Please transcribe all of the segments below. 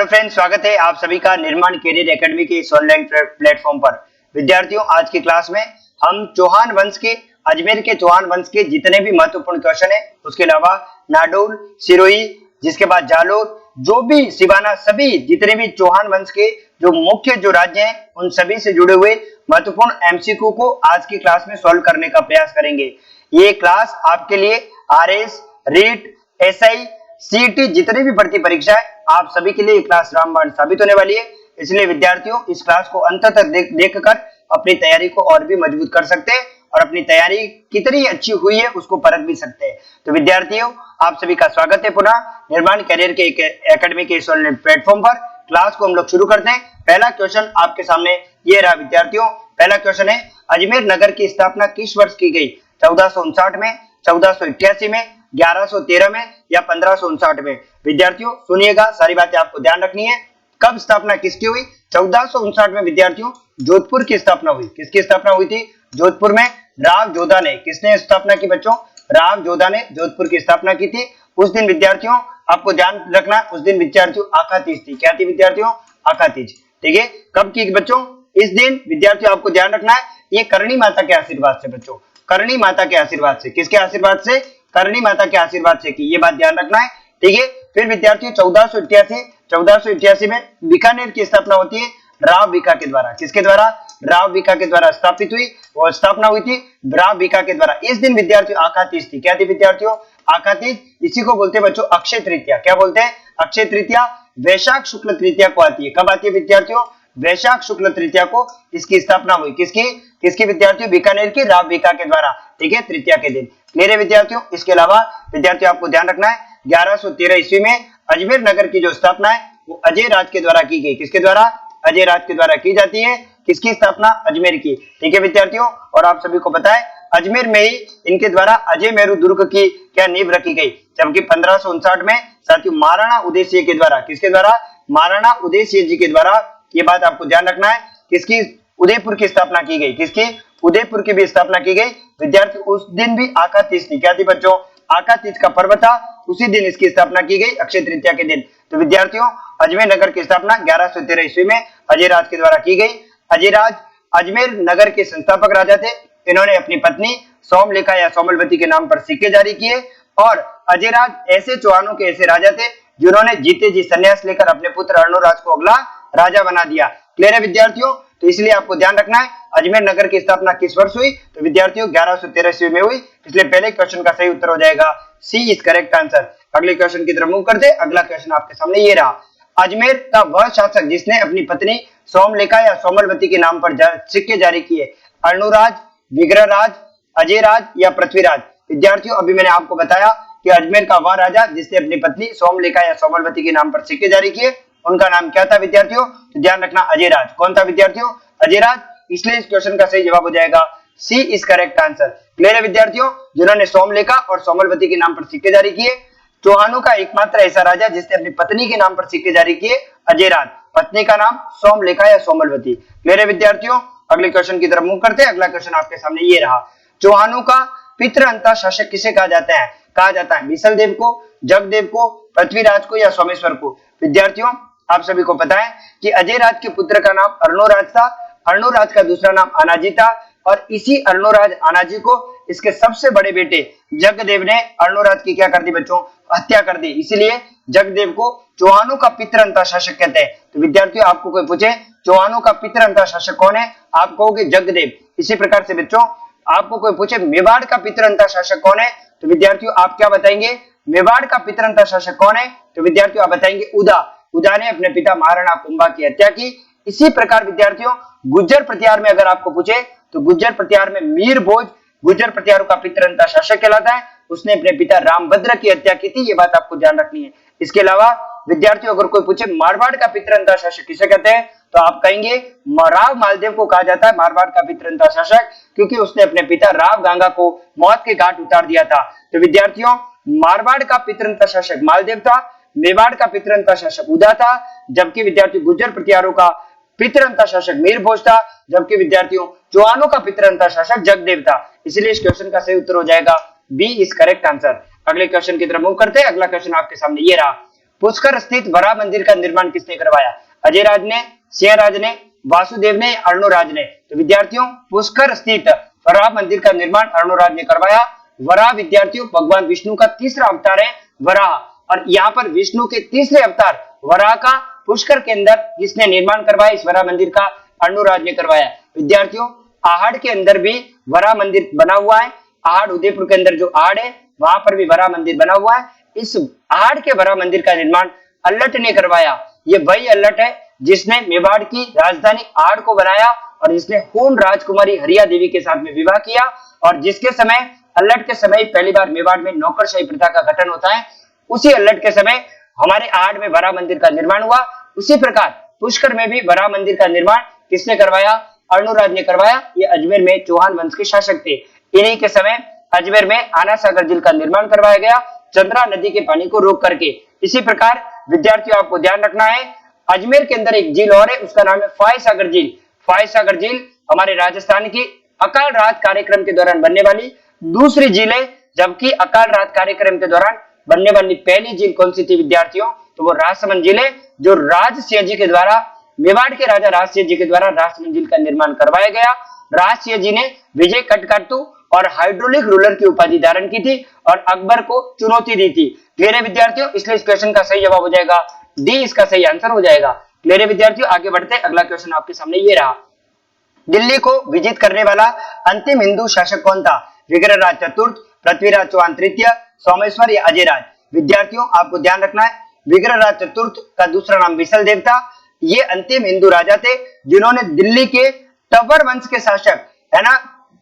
Hello friends, स्वागत है आप सभी का निर्माण कैरियर एकेडमी के इस ऑनलाइन प्लेटफॉर्म पर। विद्यार्थियों, आज की क्लास में हम चौहान वंश के, अजमेर के चौहान वंश के जितने भी महत्वपूर्ण क्वेश्चन है, उसके अलावा नाडोल, सिरोही, जिसके बाद जालोर, जो भी सिवाना, सभी जितने भी चौहान वंश के जो मुख्य जो राज्य हैं, उन सभी से जुड़े हुए महत्वपूर्ण एमसीक्यू को आज की क्लास में सॉल्व करने का प्रयास करेंगे। ये क्लास आपके लिए आरएस, रीट, एसआई, सीईटी जितने भी भर्ती परीक्षा है, आप सभी के लिए क्लास रामबाण साबित होने वाली है। इसलिए विद्यार्थियों, इस क्लास को अंत तक देखकर अपनी तैयारी को और भी मजबूत कर सकते हैं और अपनी तैयारी कितनी अच्छी हुई है उसको परख भी सकते हैं। तो विद्यार्थियों, आप सभी का स्वागत है पुनः निर्माण कैरियर के एकेडमी के इस ऑनलाइन प्लेटफॉर्म पर। क्लास को हम लोग शुरू करते हैं। पहला क्वेश्चन आपके सामने ये रहा विद्यार्थियों। पहला क्वेश्चन है, अजमेर नगर की स्थापना किस वर्ष की गई? 1459 में, 1488 में, 1113 में या 1559 में? विद्यार्थियों सुनिएगा, सारी बातें आपको ध्यान रखनी है। कब स्थापना किसकी हुई? 1459 में विद्यार्थियों जोधपुर की स्थापना हुई। किसकी स्थापना हुई थी? जोधपुर में राव जोधा ने। किसने स्थापना की बच्चों? राव जोधा ने जोधपुर की स्थापना की थी। उस दिन विद्यार्थियों आपको ध्यान रखना, उस दिन विद्यार्थियों आखा तीज थी। क्या थी विद्यार्थियों? आखा तीज। ठीक है, कब की बच्चों? इस दिन विद्यार्थियों आपको ध्यान रखना है, ये करणी माता के आशीर्वाद से बच्चों, करणी माता के आशीर्वाद से। किसके आशीर्वाद से? करणी माता के आशीर्वाद से की, ये बात ध्यान रखना है। ठीक है, फिर विद्यार्थियों 1488 में बीकानेर की स्थापना होती है राव बीका के द्वारा। किसके द्वारा? राव बीका के द्वारा स्थापित हुई और स्थापना हुई थी राव बीका के द्वारा। इस दिन विद्यार्थियों आखा तीज थी। क्या थी विद्यार्थियों? आखा तीज। इसी को बोलते हैं बच्चों अक्षय तृतीया। क्या बोलते हैं? अक्षय तृतीया वैशाख शुक्ल तृतीया को आती है। कब आती है विद्यार्थियों? वैशाख शुक्ल तृतीया को इसकी स्थापना हुई। किसकी विद्यार्थियों? बीकानेर की राव बीका के द्वारा। ठीक है, तृतीया के दिन। मेरे विद्यार्थियों, इसके अलावा विद्यार्थियों आपको ध्यान रखना है, 1113 ईस्वी में अजमेर नगर की जो स्थापना है वो अजय राज के द्वारा की गई। किसके द्वारा? अजय राज के द्वारा की जाती है। किसकी स्थापना? अजमेर की। ठीक है विद्यार्थियों, और आप सभी को पता है अजमेर में ही इनके द्वारा अजय मेरू दुर्ग की क्या नींव रखी गई, जबकि 1559 में साथियों महाराणा उदय सिंह के द्वारा। किसके द्वारा? महाराणा उदय सिंह जी के द्वारा। ये बात आपको ध्यान रखना है। किसकी? उदयपुर की स्थापना की गई। किसकी? उदयपुर की भी स्थापना की गई। विद्यार्थी उस दिन भी आखा तीज थी। क्या थी बच्चों? आखा तीज का पर्व था, उसी दिन इसकी स्थापना की गई, अक्षय तृतीया के दिन। तो विद्यार्थियों अजमेर नगर की स्थापना 1113 ईस्वी में अजय राज के द्वारा की गई। अजय राज अजमेर नगर के संस्थापक राजा थे। इन्होंने अपनी पत्नी सोमलेखा या सोमलवती के नाम पर सिक्के जारी किए और अजय राज ऐसे चौहानों के ऐसे राजा थे जिन्होंने जीते जी संन्यास लेकर अपने पुत्र अर्णोराज को अगला राजा बना दिया। क्लियर है विद्यार्थियों? तो इसलिए आपको ध्यान रखना है अजमेर नगर की स्थापना किस वर्ष हुई? तो विद्यार्थियों 1113 ईस्वी में हुई। इसलिए पहले क्वेश्चन का सही उत्तर हो जाएगा सी इज करेक्ट आंसर। अगले क्वेश्चन की तरफ मूव करते हैं। अगला क्वेश्चन आपके सामने ये रहा, अजमेर का वह शासक जिसने अपनी पत्नी सोमलेखा या सोमलवती के नाम पर सिक्के जारी किए, अर्णोराज, विग्रहराज, अजयराज या पृथ्वीराज? विद्यार्थियों अभी मैंने आपको बताया कि अजमेर का वह राजा जिसने अपनी पत्नी सोमलेखा या सोमलवती के नाम पर सिक्के जारी किए, उनका नाम क्या था विद्यार्थियों? तो ध्यान रखना, अजयराज। कौन था विद्यार्थियों? अजयराज। इसलिए इस क्वेश्चन का सही जवाब हो जाएगा सी इज करेक्ट आंसर। क्लियर है विद्यार्थियों? जिन्होंने सोमलेखा और सोमलवती के नाम पर सिक्के जारी किए, चौहानों का एकमात्र ऐसा राजा जिसने अपनी पत्नी के नाम पर सिक्के जारी किए, अजयराज। पत्नी का नाम सोमलेखा या सोमलवती। क्लियर है विद्यार्थियों? अगले क्वेश्चन की तरफ मूव करते हैं। अगला क्वेश्चन आपके सामने ये रहा, चौहानों का पितृअंता शासक किसे कहा जाता है? कहा जाता है मिसल देव को, जगदेव को, पृथ्वीराज को या सोमेश्वर को? विद्यार्थियों आप सभी को पता है कि अजय राज के पुत्र का नाम अर्णोराज था, अर्णोराज का दूसरा नाम अनाजी था और इसी अर्णोराज अनाजी को इसके सबसे बड़े बेटे जगदेव ने अर्णोराज की क्या कर दी बच्चों? हत्या कर दी। इसीलिए जगदेव को चौहानों का पितृअंता शासक कहते हैं। तो विद्यार्थियों आपको कोई पूछे चौहानों का पितृअंता शासक कौन है, आप कहोगे जगदेव। इसी प्रकार से बच्चों आपको कोई पूछे मेवाड़ का पितृअंता शासक कौन है, तो विद्यार्थियों आप क्या बताएंगे? मेवाड़ का पितृअंता शासक कौन है? तो विद्यार्थियों आप बताएंगे उदा। उदा ने अपने पिता महाराणा कुंभा की हत्या की। इसी प्रकार विद्यार्थियों गुज्जर प्रतिहार में अगर आपको पूछे तो गुज्जर प्रतिहार में मीर भोज गुज्जर प्रतिहारों का पितृअंता शासक कहलाता है। उसने अपने पिता रामभद्र की हत्या की थी, ये बात आपको ध्यान रखनी है। इसके अलावा विद्यार्थियों अगर कोई पूछे मारवाड़ का पितृअंता शासक किसे कहते हैं, तो आप कहेंगे राव मालदेव को कहा जाता है मारवाड़ का पितृअंता शासक, क्योंकि उसने अपने पिता राव गांगा को मौत के घाट उतार दिया था। तो विद्यार्थियों मारवाड़ का पितृअंता शासक मालदेव था, मेवाड़ का पितृअंता शासक उदा था, जबकि विद्यार्थियों गुज्जर प्रतिहारों का पितृअंता शासक मीर भोज था, जबकि विद्यार्थियों चौहानों का पितृअंता शासक जगदेव था। इसलिए इस क्वेश्चन का सही उत्तर हो जाएगा बी इज करेक्ट आंसर। अगले क्वेश्चन की तरफ मूव करते हैं। अगला क्वेश्चन आपके सामने ये रहा, पुष्कर स्थित वराह मंदिर का निर्माण किसने करवाया? अजय राज ने, सिंहराज ने, वासुदेव ने, अर्णोराज ने? तो विद्यार्थियों पुष्कर स्थित वराह मंदिर का निर्माण अर्णोराज ने करवाया। वराह विद्यार्थियों भगवान विष्णु का तीसरा अवतार है वराह, और यहाँ पर विष्णु के तीसरे अवतार वराह का पुष्कर के अंदर किसने निर्माण करवाया? इस वराह मंदिर का अर्णोराज ने करवाया। विद्यार्थियों आहड़ के अंदर भी वराह मंदिर बना हुआ है। आहड़ उदयपुर के अंदर जो आहड़ है वहां पर भी वराह मंदिर बना हुआ है। इस आहड़ के वराह मंदिर का निर्माण अल्लट ने करवाया। ये वही अल्लट है जिसने मेवाड़ की राजधानी आहड़ को बनाया और जिसने हूण राजकुमारी हरिया देवी के साथ में विवाह किया, और जिसके समय अल्लट के समय पहली बार मेवाड़ में नौकरशाही प्रथा का गठन होता है। उसी अल्लट के समय हमारे आहड़ में वराह मंदिर का निर्माण हुआ। उसी प्रकार पुष्कर में भी वराह मंदिर का निर्माण किसने करवाया? अर्णोराज ने करवाया। ये अजमेर में चौहान वंश के शासक थे। इन्हीं के समय अजमेर में आना सागर झील का निर्माण करवाया गया, चंद्रा नदी के पानी को रोक करके। इसी प्रकार विद्यार्थियों आपको ध्यान रखना है, अजमेर के अंदर एक झील और है, उसका नाम है फाय सागर झील। फाय सागर झील हमारे राजस्थान की अकाल रात कार्यक्रम के दौरान बनने वाली दूसरी झील है, जबकि अकाल रात कार्यक्रम के दौरान बनने वाली पहली झील कौन सी थी विद्यार्थियों? तो वो राजसमंद झील है, जो राजसिंह जी के द्वारा, मेवाड़ के राजा राजसिंह जी के द्वारा राजसमंद झील का निर्माण करवाया गया। राजसिंह जी ने विजय कटकाटू और हाइड्रोलिक रूलर की उपाधि धारण की थी और अकबर को चुनौती दी थी। क्लियर है विद्यार्थियों? इसलिए इस क्वेश्चन का सही जवाब हो जाएगा डी, इसका सही आंसर हो जाएगा। क्लियर है विद्यार्थियों? आगे बढ़ते, अगला क्वेश्चन आपके सामने ये रहा। दिल्ली को विजित करने वाला अंतिम हिंदू शासक कौन था? विग्रहराज चतुर्थ, पृथ्वीराज चौहान तृतीय, सोमेश्वर या अजयराज? विद्यार्थियों आपको ध्यान रखना है, विग्रहराज चतुर्थ का दूसरा नाम बिसलदेव था। ये अंतिम हिंदू राजा थे जिन्होंने दिल्ली के तवर वंश के शासक है ना,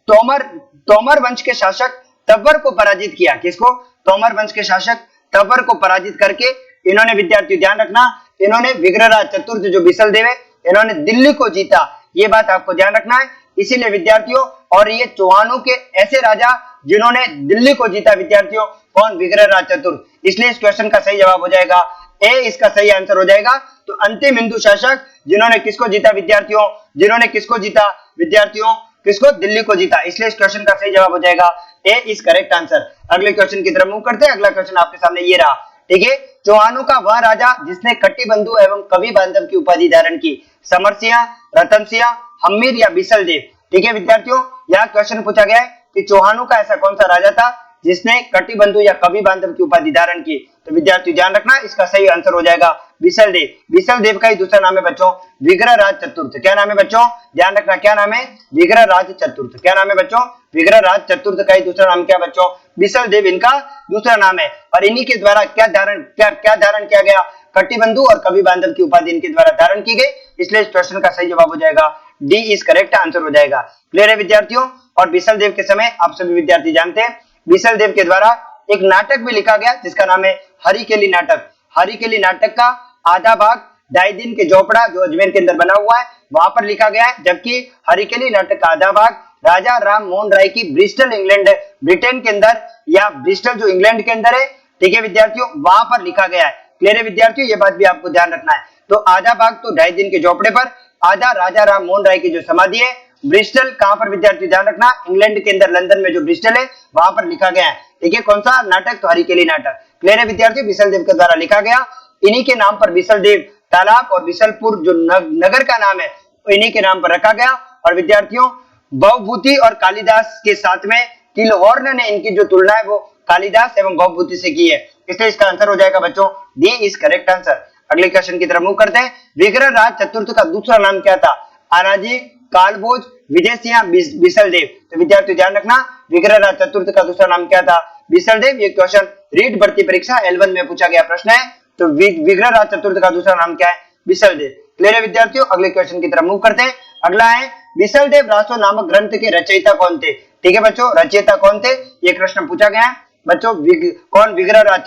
तोमर वंश के शासक तब्बर को पराजित किया। किसको? तोमर वंश के शासक तब्बर को पराजित करके इन्होंने, विद्यार्थी ध्यान रखना, इन्होंने विग्रहराज चतुर्थ जो बिसलदेव है, इन्होंने दिल्ली को जीता। ये बात आपको ध्यान रखना है। इसीलिए विद्यार्थियों, और ये चौहानों के ऐसे राजा जिन्होंने दिल्ली को जीता विद्यार्थियों, कौन? विग्रहराज चतुर्थ। इसलिए इस क्वेश्चन का सही जवाब हो जाएगा ए, इसका सही आंसर हो जाएगा। तो अंतिम हिंदू शासक जिन्होंने किसको जीता विद्यार्थियों? जिन्होंने किसको जीता विद्यार्थियों? किसको? दिल्ली को जीता। इसलिए इस क्वेश्चन का सही जवाब हो जाएगा ए, इज करेक्ट आंसर। अगले क्वेश्चन की तरफ मूव करते हैं। अगला क्वेश्चन आपके सामने ये रहा, ठीक है। चौहानों का वह राजा जिसने कटिबंधु एवं कवि बांधव की उपाधि धारण की, समर सिंह, रतन सिंह, हम्मीर या बिसलदेव? ठीक है विद्यार्थियों, यहाँ क्वेश्चन पूछा गया है कि चौहानों का ऐसा कौन सा राजा था जिसने कटिबंधु या कवि बांधव की उपाधि धारण की? तो विद्यार्थी ध्यान रखना, इसका सही आंसर हो जाएगा बिसलदेव। बिसलदेव का ही दूसरा नाम है बच्चों विग्रहराज चतुर्थ। क्या नाम है बच्चों? ध्यान रखना, क्या नाम है? विग्रहराज चतुर्थ। क्या नाम है बच्चों? विग्रहराज चतुर्थ का ही दूसरा नाम क्या बच्चों? बिसलदेव इनका दूसरा नाम है। और इन्हीं के द्वारा क्या धारण किया गया? कटिबंधु और कवि बांधव की उपाधि इनके द्वारा धारण की गई। इसलिए इस क्वेश्चन का सही जवाब हो जाएगा डी, इज करेक्ट आंसर हो जाएगा। क्लियर है विद्यार्थियों? और बिसलदेव के समय आप सभी विद्यार्थी जानते हैं, बिसलदेव के द्वारा एक नाटक भी लिखा गया जिसका नाम है हरिकेली नाटक। हरिकेली नाटक का आधा भाग डाइदिन के झोपड़ा जो अजमेर के अंदर बना हुआ है वहां पर लिखा गया है, जबकि हरिकेली नाटक का आधा भाग राजा राम मोहन राय की ब्रिस्टल इंग्लैंड, ब्रिटेन के अंदर, या ब्रिस्टल जो इंग्लैंड के अंदर है, ठीक है विद्यार्थियों, वहां पर लिखा गया है। क्लियर है विद्यार्थियों? ये बात भी आपको ध्यान रखना है। तो आधा भाग तो डाइदिन के झोपड़े पर, आधा राजा राम मोहन राय की जो समाधि है ब्रिस्टल, कहां पर विद्यार्थी ध्यान रखना, इंग्लैंड के अंदर लंदन में जो ब्रिस्टल है वहां पर लिखा गया है। ठीक है, कौन सा नाटक? तो हरिकेली नाटक। क्लियर है विद्यार्थी? बिसलदेव के द्वारा लिखा गया। इन्हीं के नाम पर बिसलदेव तालाब और बिसलपुर जो नगर का नाम है इन्हीं के नाम पर रखा गया। और विद्यार्थियों भवभूति और कालिदास के साथ में किलहॉर्न ने इनकी जो तुलना है वो कालिदास एवं भवभूति से की है। इसलिए इसका आंसर हो जाएगा बच्चों डी, इज करेक्ट आंसर। अगले क्वेश्चन की तरफ मूव करते हैं। विग्रहराज चतुर्थ का दूसरा नाम क्या था? आनाजी, कालभोज, विजय सिंह, बिसलदेव? तो विद्यार्थी ध्यान रखना, विग्रहराज चतुर्थ का दूसरा नाम क्या था? बिसलदेव। ये क्वेश्चन रीट भर्ती परीक्षा L1 में पूछा गया प्रश्न है। तो विग्रहराज चतुर्थ का दूसरा नाम क्या है? बिसलदेव। क्लियर है विद्यार्थियों? अगले क्वेश्चन की तरफ मूव करते हैं। अगला है बिसलदेव रासो नामक ग्रंथ के रचयिता कौन थे? ठीक है बच्चों, रचयिता कौन थे ये प्रश्न पूछा गया है बच्चों। कौन? विग्रहराज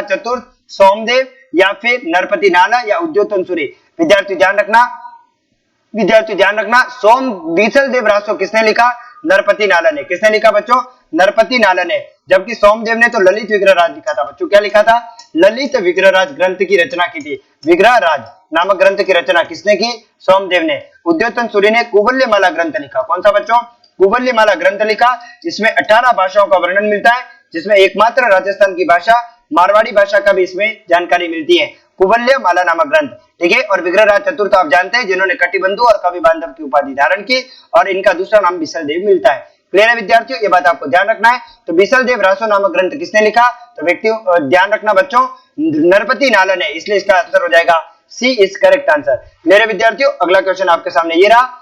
चतुर्थ, सोमदेव या फिर नरपति नाला या उद्योतन सूरी? विद्यार्थी ध्यान रखना, बिसलदेव रासो किसने लिखा? नरपति नाला ने। किसने लिखा बच्चों? नरपति नाला ने। जबकि सोमदेव ने तो ललित विग्रहराज लिखा था बच्चों। क्या लिखा था? ललित विग्रहराज ग्रंथ की रचना की थी। विग्रहराज नामक ग्रंथ की रचना किसने की? सोमदेव ने। उद्योतन सूरी ने कुवल्यमाला ग्रंथ लिखा। कौन सा बच्चों? कुवल्यमाला ग्रंथ लिखा, जिसमें 18 भाषाओं का वर्णन मिलता है, जिसमें एकमात्र राजस्थान की भाषा मारवाड़ी भाषा का भी इसमें जानकारी मिलती है। कुबल्य माला नामक ग्रंथ, ठीक है। और विग्रहराज चतुर्थ आप जानते हैं जिन्होंने कटिबंधु और कवि बांधव की उपाधि धारण की, और इनका दूसरा नाम बिसल देव मिलता है। क्लियर है विद्यार्थियों, ये बात आपको ध्यान रखना है। तो बिसल देव रासो नामक ग्रंथ किसने लिखा? तो व्यक्तियों ध्यान रखना बच्चों, नरपति नालन है, इसलिए इसका आंसर हो जाएगा सी इज करेक्ट आंसर। क्लियर है विद्यार्थियों। अगला क्वेश्चन आपके सामने ये रहा,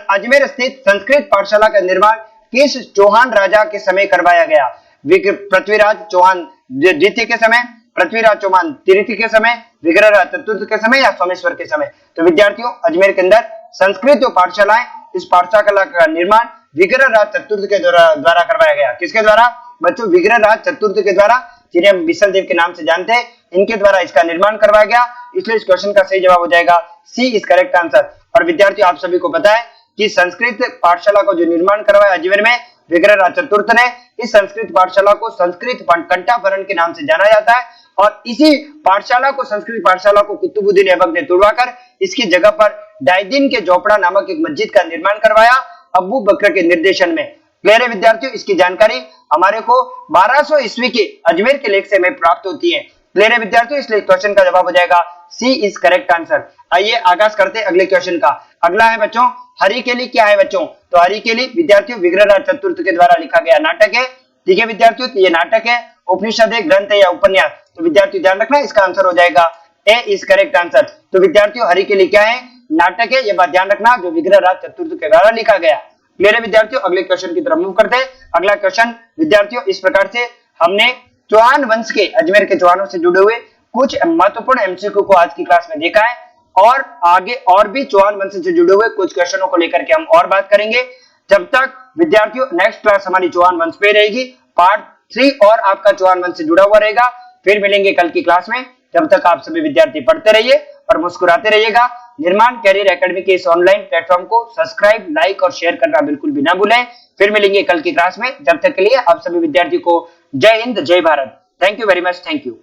अजमेर स्थित संस्कृत पाठशाला का निर्माण किस चौहान राजा के समय करवाया गया? पृथ्वीराज चौहान द्वितीय के समय, पृथ्वीराज चौहान तृतीय के समय, विग्रहराज चतुर्थ के समय या सोमेश्वर के समय? तो विद्यार्थियों अजमेर के अंदर संस्कृत जो पाठशाला है, इस पाठशाला का निर्माण विग्रहराज चतुर्थ के द्वारा करवाया गया। किसके द्वारा बच्चों? विग्रहराज चतुर्थ के द्वारा, जिन्हें हम बिसल देव के नाम से जानते हैं, इनके द्वारा इसका निर्माण करवाया गया। इसलिए इस क्वेश्चन का सही जवाब हो जाएगा सी इज करेक्ट आंसर। और विद्यार्थियों आप सभी को पता है कि संस्कृत पाठशाला को जो निर्माण करवाया अजमेर में विग्रहराज चतुर्थ ने, इस संस्कृत पाठशाला को संस्कृत कंठाभरण के नाम से जाना जाता है। और इसी पाठशाला को, संस्कृत पाठशाला को कुतुबुद्दीन ऐबक ने तुड़वाकर इसकी जगह पर डायदीन के झोपड़ा नामक एक मस्जिद का निर्माण करवाया अबू बकर के निर्देशन में। क्लियर है विद्यार्थियों, इसकी जानकारी हमारे को 1200 ईस्वी के अजमेर के लेख से हमें प्राप्त होती है। क्लियर है विद्यार्थियों, इसलिए क्वेश्चन का जवाब हो जाएगा सी इज करेक्ट आंसर। आइए आगाज करते हैं अगले क्वेश्चन का। अगला है बच्चों हरिकेली। क्या है बच्चों? तो हरिकेली विद्यार्थियों विग्रहराज चतुर्थ के द्वारा लिखा गया नाटक है। ठीक है विद्यार्थियों, तो ये नाटक है, उपनिषद है, ग्रंथ है या उपन्यास? तो विद्यार्थियों ध्यान रखना, इसका आंसर हो जाएगा ए इज करेक्ट आंसर। तो विद्यार्थियों हरिकेली क्या है? नाटक है, ये बात ध्यान रखना, जो विग्रहराज चतुर्थ के द्वारा लिखा गया। क्लियर है विद्यार्थियों, अगले क्वेश्चन की तरफ मूव करते हैं। अगला क्वेश्चन विद्यार्थियों इस प्रकार से, हमने चौहान वंश के, अजमेर के चौहानों से जुड़े हुए कुछ महत्वपूर्ण एमसीक्यू को आज की क्लास में देखा है, और आगे और भी चौहान वंश से जुड़े हुए कुछ क्वेश्चनों को लेकर के हम और बात करेंगे। जब तक विद्यार्थियों नेक्स्ट क्लास हमारी चौहान वंश पे रहेगी, पार्ट 3 और आपका चौहान वंश से जुड़ा हुआ रहेगा। फिर मिलेंगे कल की क्लास में। जब तक आप सभी विद्यार्थी पढ़ते रहिए और मुस्कुराते रहिएगा। निर्माण कैरियर एकेडमी के इस ऑनलाइन प्लेटफॉर्म को सब्सक्राइब, लाइक और शेयर करना बिल्कुल भी ना भूलें। फिर मिलेंगे कल की क्लास में। जब तक के लिए आप सभी विद्यार्थी को जय हिंद, जय Bharat. Thank you very much, thank you.